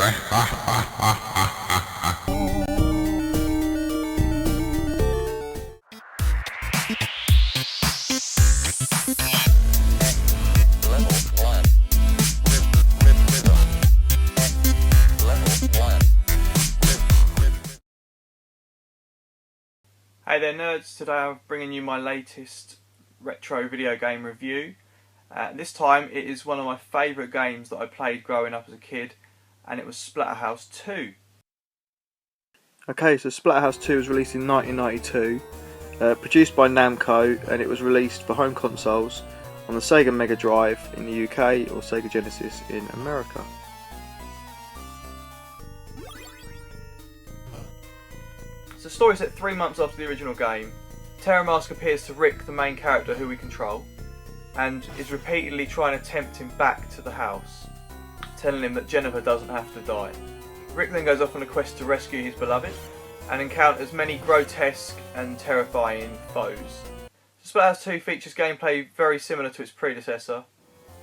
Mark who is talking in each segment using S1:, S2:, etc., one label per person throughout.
S1: Hey there nerds, today I'm bringing you my latest retro video game review. This time it is one of my favourite games that I played growing up as a kid, and it was Splatterhouse 2.
S2: Okay, so Splatterhouse 2 was released in 1992, produced by Namco, and it was released for home consoles on the Sega Megadrive in the UK or Sega Genesis in America.
S1: The story set 3 months after the original game. Terror Mask appears to Rick, the main character who we control, and is repeatedly trying to tempt him back to the house, telling him that Jennifer doesn't have to die. Rick then goes off on a quest to rescue his beloved, and encounters many grotesque and terrifying foes. Splatterhouse 2 features gameplay very similar to its predecessor.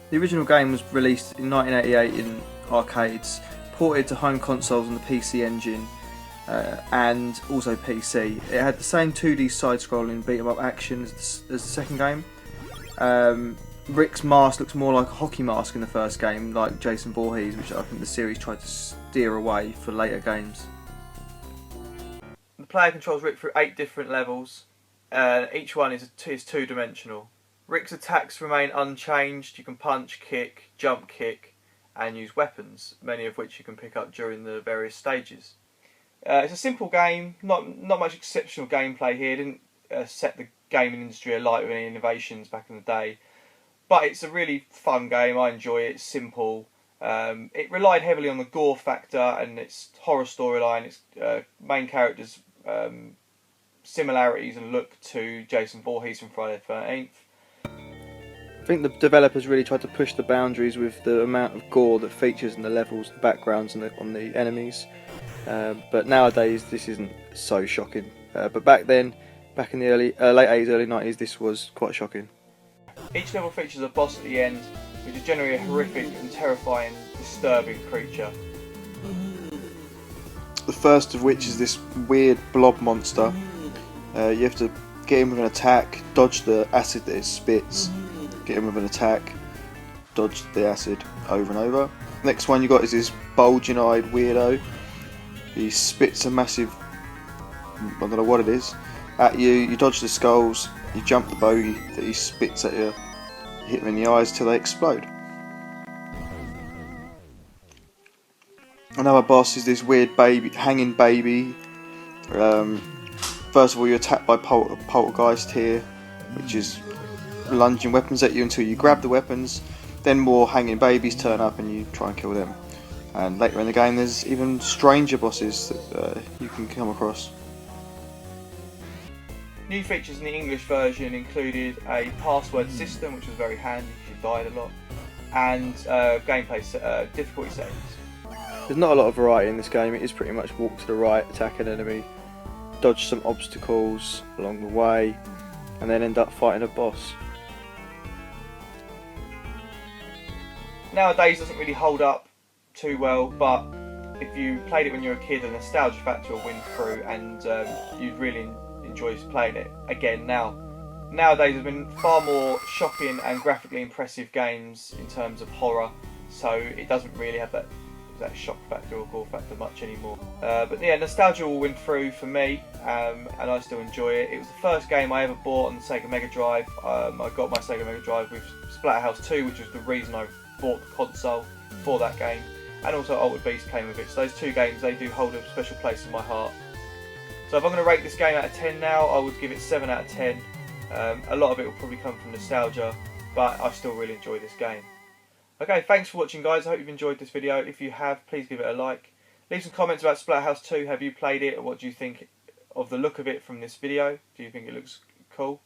S2: The original game was released in 1988 in arcades, ported to home consoles on the PC Engine, and also PC. It had the same 2D side-scrolling beat-em-up action as the second game. Rick's mask looks more like a hockey mask in the first game, like Jason Voorhees, which I think the series tried to steer away for later games.
S1: The player controls Rick through 8 different levels. Each one is two-dimensional. Rick's attacks remain unchanged. You can punch, kick, jump kick, and use weapons, many of which you can pick up during the various stages. It's a simple game, not much exceptional gameplay here. It didn't set the gaming industry alight with any innovations back in the day, but it's a really fun game. I enjoy it. It's simple. It relied heavily on the gore factor and its horror storyline. Its main character's similarities and look to Jason Voorhees from Friday the 13th.
S2: I think the developers really tried to push the boundaries with the amount of gore that features in the levels, the backgrounds, and on the enemies. But nowadays this isn't so shocking. But back then, back in the late 80s, early 90s, this was quite shocking.
S1: Each level features a boss at the end, which is generally a horrific and terrifying, disturbing creature.
S2: The first of which is this weird blob monster. You have to get him with an attack, dodge the acid that it spits, get him with an attack, dodge the acid over and over. Next one you got is this bulging eyed weirdo. He spits a massive, I don't know what it is, at you. You dodge the skulls, you jump the bogey that he spits at you, you hit them in the eyes till they explode. Another boss is this weird baby, hanging baby. First of all, you're attacked by poltergeist here, which is lunging weapons at you until you grab the weapons. Then more hanging babies turn up and you try and kill them. And later in the game there's even stranger bosses that you can come across.
S1: New features in the English version included a password system, which was very handy because you died a lot, and gameplay difficulty settings.
S2: There's not a lot of variety in this game. It is pretty much walk to the right, attack an enemy, dodge some obstacles along the way, and then end up fighting a boss.
S1: Nowadays doesn't really hold up too well, but if you played it when you were a kid, the nostalgia factor will win through, and you'd really enjoy playing it again now. Nowadays there's been far more shocking and graphically impressive games in terms of horror, so it doesn't really have that shock factor or gore factor much anymore. But yeah, nostalgia will win through for me, and I still enjoy it. It was the first game I ever bought on the Sega Megadrive. I got my Sega Megadrive with Splatterhouse 2, which was the reason I bought the console for that game. And also Altered Beast came with it. So those two games, they do hold a special place in my heart. So if I'm going to rate this game out of 10 now, I would give it 7 out of 10. A lot of it will probably come from nostalgia, but I still really enjoy this game. Okay, thanks for watching guys. I hope you've enjoyed this video. If you have, please give it a like. Leave some comments about Splatterhouse 2. Have you played it, or what do you think of the look of it from this video? Do you think it looks cool?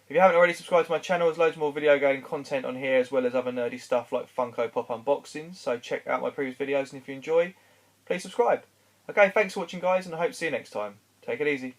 S1: If you haven't already subscribed to my channel, there's loads more video game content on here, as well as other nerdy stuff like Funko Pop unboxings. So check out my previous videos, and if you enjoy, please subscribe. Okay, thanks for watching guys, and I hope to see you next time. Take it easy.